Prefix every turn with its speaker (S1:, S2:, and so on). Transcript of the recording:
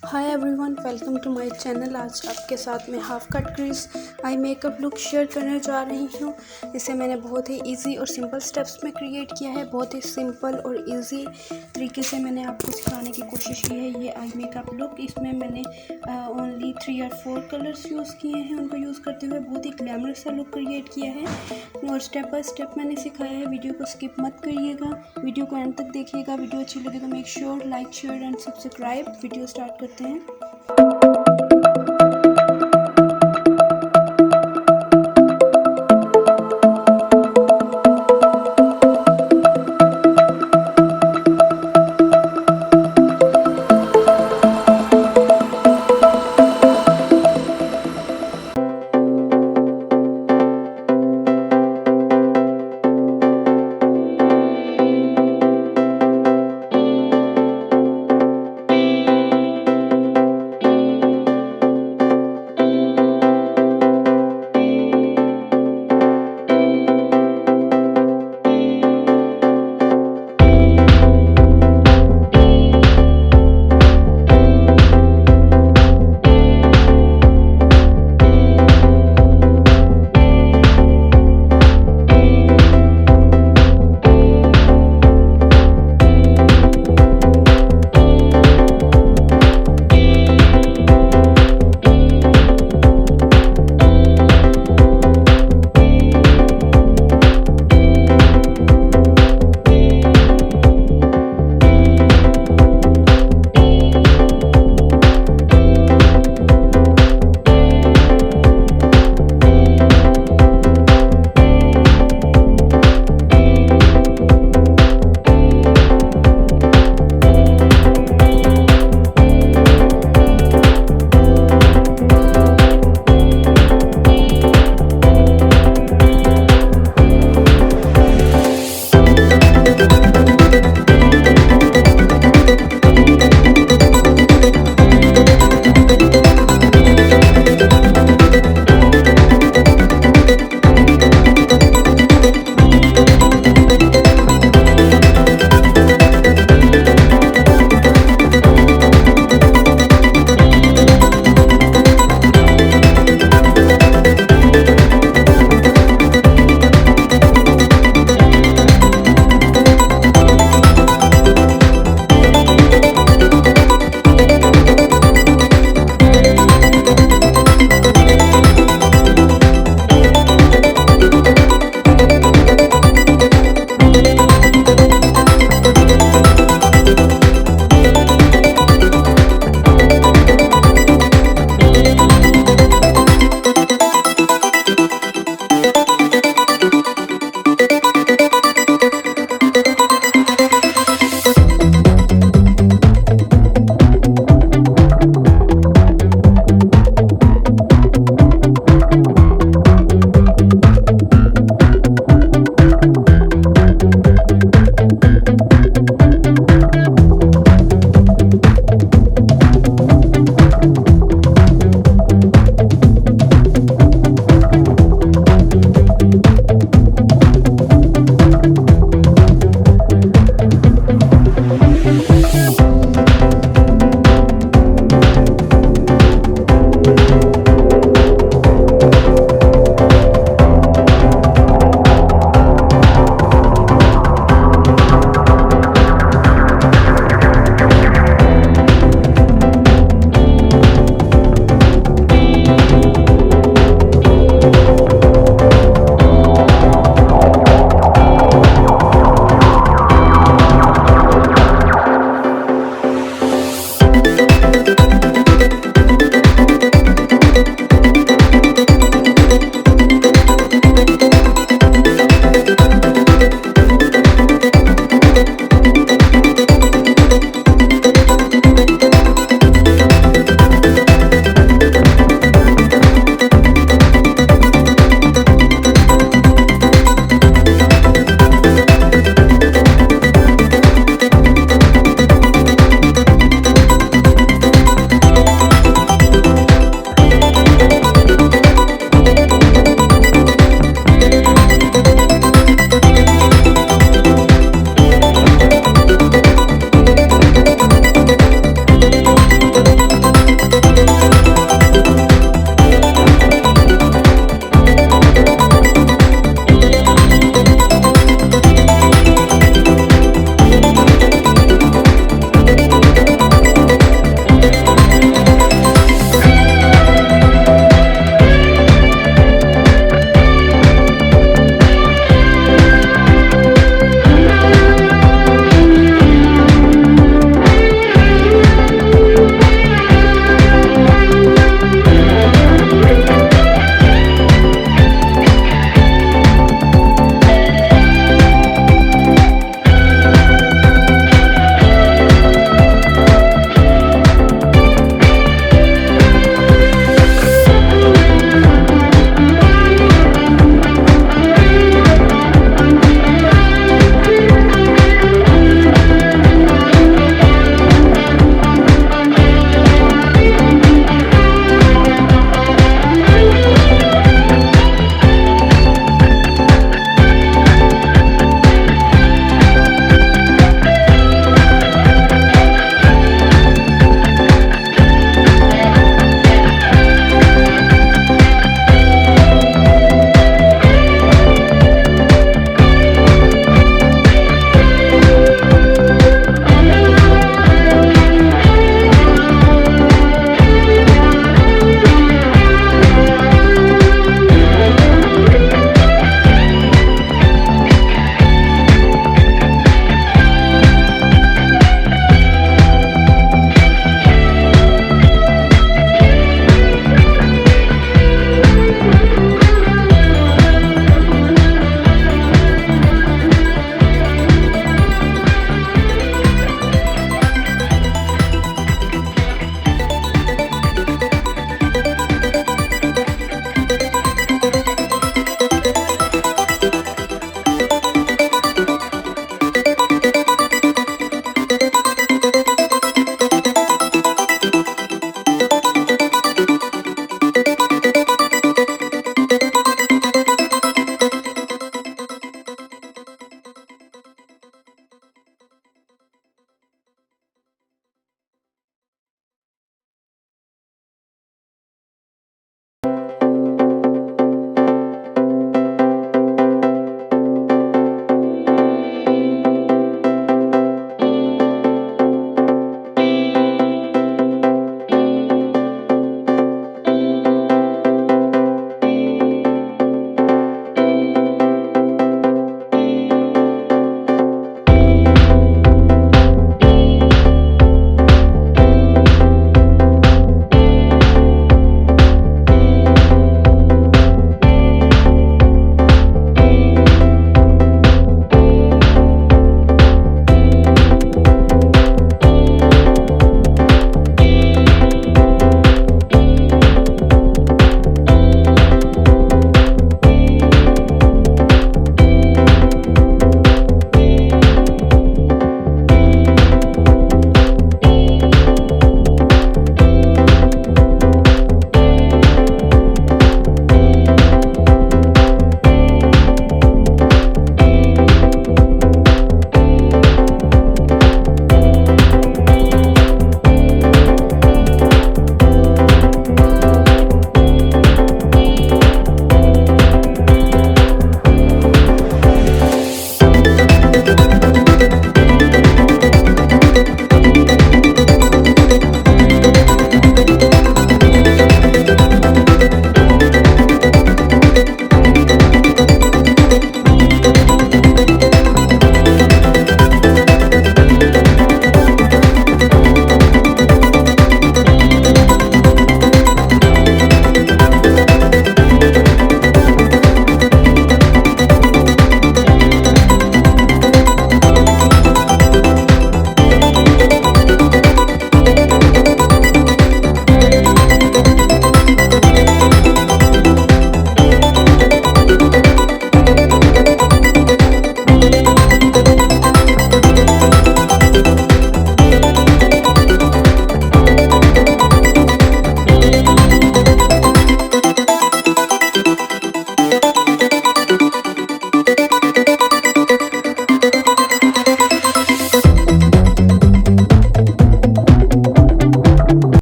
S1: Hi everyone, welcome to my channel. आज आपके साथ में half cut crease eye makeup look share करने जा रही हूँ। इसे मैंने बहुत ही इजी और सिंपल स्टेप्स में क्रिएट किया है। बहुत ही सिंपल और इजी तरीके से मैंने आपको सिखाने की कोशिश की है ये आई मेकअप लुक। इसमें मैंने ओनली 3 और 4 कलर्स यूज़ किए हैं। उनको यूज़ करते हुए बहुत ही ग्लैमरस सा लुक क्रिएट किया है और स्टेप बाय स्टेप मैंने सिखाया है। वीडियो को स्किप मत करिएगा, वीडियो को एंड तक देखिएगा। वीडियो अच्छी लगे तो make sure like share and subscribe. Video start करते हैं।